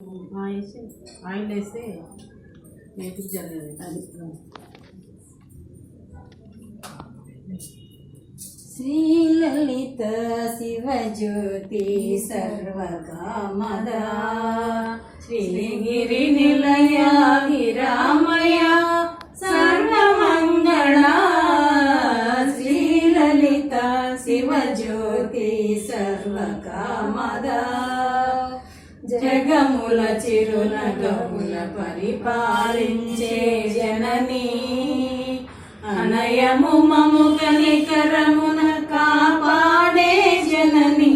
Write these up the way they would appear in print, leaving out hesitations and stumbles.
వేసి ఆయిల్ వేస్తే మేకింగ్ జరగదు అది. శ్రీలలిత శివజ్యోతి సర్వకామద శ్రీగిరి నిలయ గిరామయ సర్వమంగళ శ్రీలలిత శివజ్యోతి సర్వకామద జగముల చిరునగముల పరిపాలించే జననీ అనయము మము కనికరమున కాపాడే జననీ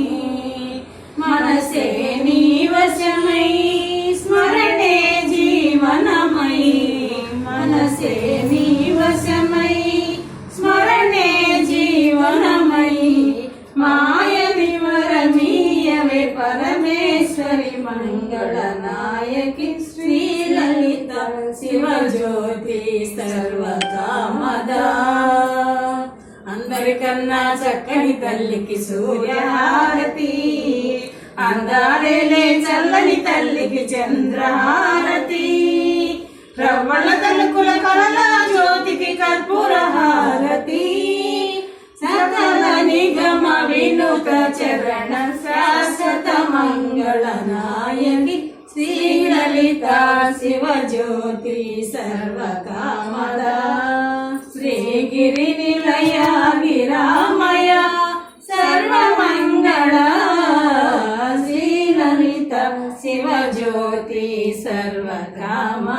మనసే నీ వశమై స్మరణే జీవనమై మనసే నీ వశమై స్మరణే జీవనమై మాయ వివరమీయవే పరమేశ్వరి మంగళ నాయకి శ్రీలలిత శివజ్యోతి సర్వకామద అందరికన్నా చక్కని తల్లికి సూర్యహారతి అందారేలే చల్లని తల్లికి చంద్రహారతి రవ్వల తలుకుల కళల జ్యోతికి కర్పూర హారతి సకల నిగమ వినుత చరణ శాశ్వత మంగళ నాయకి శ్రీలలిత శివజ్యోతి సర్వకామద శ్రీగిరి నిలయ గిరామయ సర్వమంగళ శ్రీలలిత శివజ్యోతి సర్వకామద.